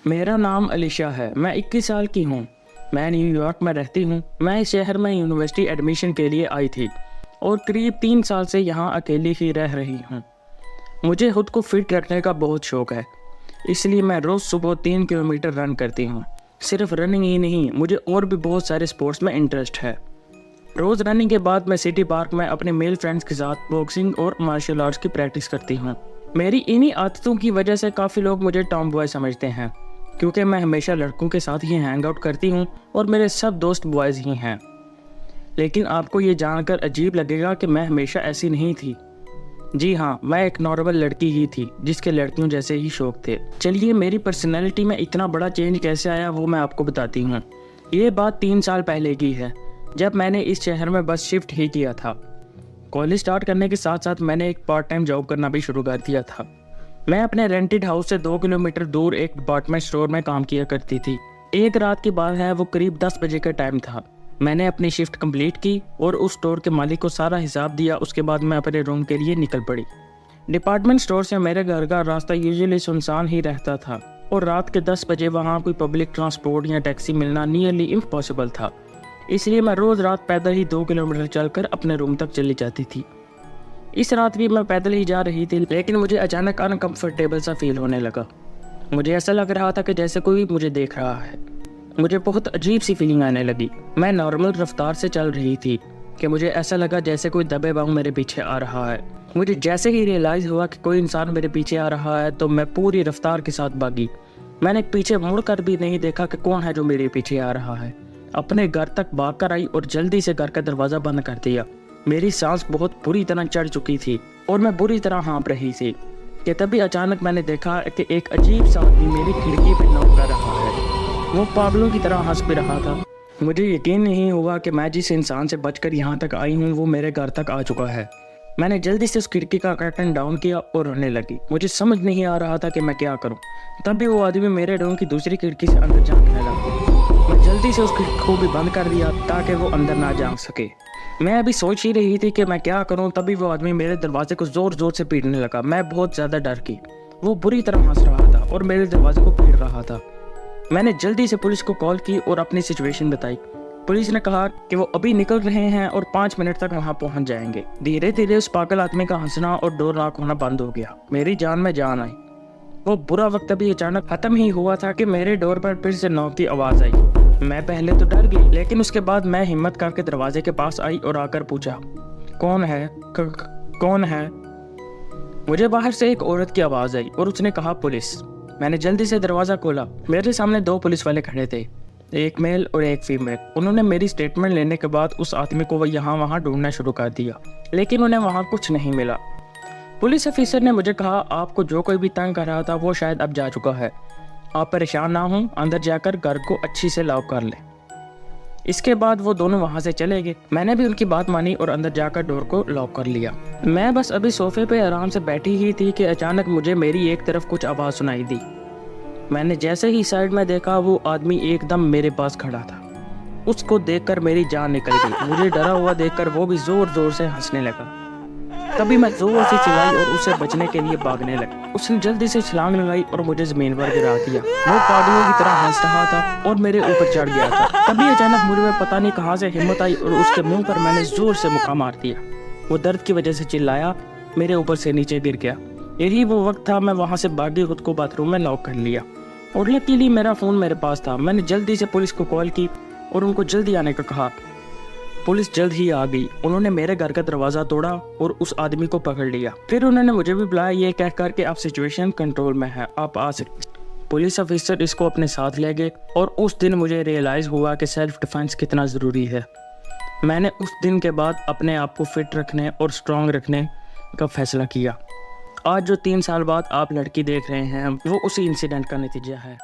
मेरा नाम अलीशा है। मैं 21 साल की हूँ। मैं न्यूयॉर्क में रहती हूँ। मैं इस शहर में यूनिवर्सिटी एडमिशन के लिए आई थी और करीब 3 साल से यहाँ अकेली ही रह रही हूँ। मुझे खुद को फिट रखने का बहुत शौक़ है, इसलिए मैं रोज़ सुबह 3 किलोमीटर रन करती हूँ। सिर्फ रनिंग ही नहीं, मुझे और भी बहुत सारे स्पोर्ट्स में इंटरेस्ट है। रोज़ रनिंग के बाद मैं सिटी पार्क में अपने मेल फ्रेंड्स के साथ बॉक्सिंग और मार्शल आर्ट्स की प्रैक्टिस करती हूँ। मेरी इन्हीं आदतों की वजह से काफ़ी लोग मुझे टॉम बॉय समझते हैं, क्योंकि मैं हमेशा लड़कों के साथ ही हैंग आउट करती हूँ और मेरे सब दोस्त बॉयज़ ही हैं। लेकिन आपको ये जानकर अजीब लगेगा कि मैं हमेशा ऐसी नहीं थी। जी हाँ, मैं एक नॉर्मल लड़की ही थी जिसके लड़कियों जैसे ही शौक थे। चलिए, मेरी पर्सनैलिटी में इतना बड़ा चेंज कैसे आया वो मैं आपको बताती हूँ। ये बात 3 साल पहले की है, जब मैंने इस शहर में बस शिफ्ट ही किया था। कॉलेज स्टार्ट करने के साथ साथ मैंने एक पार्ट टाइम जॉब करना भी शुरू कर दिया था। मैं अपने रेंटेड हाउस से 2 किलोमीटर दूर एक डिपार्टमेंट स्टोर में काम किया करती थी। एक रात की बात है, वो करीब 10 बजे का टाइम था। मैंने अपनी शिफ्ट कंप्लीट की और उस स्टोर के मालिक को सारा हिसाब दिया। उसके बाद मैं अपने रूम के लिए निकल पड़ी। डिपार्टमेंट स्टोर से मेरे घर का रास्ता यूजुअली सुनसान ही रहता था और रात के 10 बजे वहाँ कोई पब्लिक ट्रांसपोर्ट या टैक्सी मिलना नियरली इम्पॉसिबल था। इसलिए मैं रोज़ रात पैदल ही 2 किलोमीटर चलकर अपने रूम तक चली जाती थी। इस रात भी मैं पैदल ही जा रही थी, लेकिन मुझे अचानक अनकंफर्टेबल सा फील होने लगा। मुझे ऐसा लग रहा था कि जैसे कोई मुझे देख रहा है। मुझे बहुत अजीब सी फीलिंग आने लगी। मैं नॉर्मल रफ्तार से चल रही थी कि मुझे ऐसा लगा जैसे कोई दबे पाँव मेरे पीछे आ रहा है। मुझे जैसे ही रियलाइज़ हुआ कि कोई इंसान मेरे पीछे आ रहा है तो मैं पूरी रफ्तार के साथ भागी। मैंने पीछे मुड़ कर भी नहीं देखा कि कौन है जो मेरे पीछे आ रहा है। अपने घर तक भाग कर आई और जल्दी से घर का दरवाज़ा बंद कर दिया। मेरी सांस बहुत बुरी तरह चढ़ चुकी थी और मैं बुरी तरह हाँप रही थी कि तभी अचानक मैंने देखा कि एक अजीब सा आदमी मेरी खिड़की पर नॉक कर रहा है। वो पागलों की तरह हंस भी रहा था। मुझे यकीन नहीं हुआ कि मैं जिस इंसान से बचकर यहाँ तक आई हूँ वो मेरे घर तक आ चुका है। मैंने जल्दी से उस खिड़की का कर्टन डाउन किया और रोने लगी। मुझे समझ नहीं आ रहा था कि मैं क्या करूँ। तभी वो आदमी मेरे रूम की दूसरी खिड़की से अंदर झांकने लगा। मैं जल्दी से उस खिड़की को भी बंद कर दिया ताकि वो अंदर ना झांक सके। मैं अभी सोच ही रही थी कि मैं क्या करूं, तभी वो आदमी मेरे दरवाजे को जोर जोर से पीटने लगा। मैं बहुत ज़्यादा डर गई। वो बुरी तरह हंस रहा था और मेरे दरवाजे को पीट रहा था। मैंने जल्दी से पुलिस को कॉल की और अपनी सिचुएशन बताई। पुलिस ने कहा कि वो अभी निकल रहे हैं और 5 मिनट तक वहाँ पहुँच जाएंगे। धीरे धीरे उस पागल आदमी का हंसना और डोर लॉक होना बंद हो गया। मेरी जान में जान आई। वो बुरा वक्त अभी अचानक खत्म ही हुआ था कि मेरे डोर पर फिर से नॉक की आवाज़ आई। मैं पहले तो डर गई, लेकिन उसके बाद मैं हिम्मत करके दरवाजे के पास आई और आकर पूछा, कौन है? कौन है? मुझे बाहर से एक औरत की आवाज़ आई और उसने कहा, पुलिस। मैंने जल्दी से दरवाज़ा खोला। मेरे सामने 2 पुलिस वाले खड़े थे, एक मेल और एक फीमेल। उन्होंने मेरी स्टेटमेंट लेने के बाद उस आदमी को यहाँ वहाँ ढूंढना शुरू कर दिया, लेकिन उन्हें वहाँ कुछ नहीं मिला। पुलिस ऑफिसर ने मुझे कहा, आपको जो कोई भी तंग कर रहा था वो शायद अब जा चुका है। आप परेशान ना हों, अंदर जाकर घर को अच्छी से लॉक कर लें। इसके बाद वो दोनों वहाँ से चले गए। मैंने भी उनकी बात मानी और अंदर जाकर डोर को लॉक कर लिया। मैं बस अभी सोफे पे आराम से बैठी ही थी कि अचानक मुझे मेरी एक तरफ कुछ आवाज़ सुनाई दी। मैंने जैसे ही साइड में देखा, वो आदमी एकदम मेरे पास खड़ा था। उसको देखकर मेरी जान निकल गई। मुझे डरा हुआ देखकर वो भी ज़ोर ज़ोर से हंसने लगा। तभी मैं जोर से चिल्लाई और उसे बचने के लिए भागने लगी। उसने जल्दी से छलांग लगाई और मुझे जमीन पर गिरा दिया। वो पागलों की तरह हंस रहा था और मेरे ऊपर चढ़ गया था। तभी अचानक मुझे में पता नहीं कहां से हिम्मत आई और उसके मुंह पर मैंने जोर से मुक्का मार दिया। वो दर्द की वजह से चिल्लाया, मेरे ऊपर से नीचे गिर गया। यही वो वक्त था। मैं वहाँ से भागी, खुद को बाथरूम में लॉक कर लिया और लकीली मेरा फ़ोन मेरे पास था। मैंने जल्दी से पुलिस को कॉल की और उनको जल्दी आने को कहा। पुलिस जल्द ही आ गई। उन्होंने मेरे घर का दरवाज़ा तोड़ा और उस आदमी को पकड़ लिया। फिर उन्होंने मुझे भी बुलाया, ये कहकर कि अब सिचुएशन कंट्रोल में है, आप आ सकते। पुलिस ऑफिसर इसको अपने साथ ले गए और उस दिन मुझे रियलाइज़ हुआ कि सेल्फ डिफेंस कितना ज़रूरी है। मैंने उस दिन के बाद अपने आप को फिट रखने और स्ट्रॉन्ग रखने का फैसला किया। आज जो 3 साल बाद आप लड़की देख रहे हैं वो उसी इंसिडेंट का नतीजा है।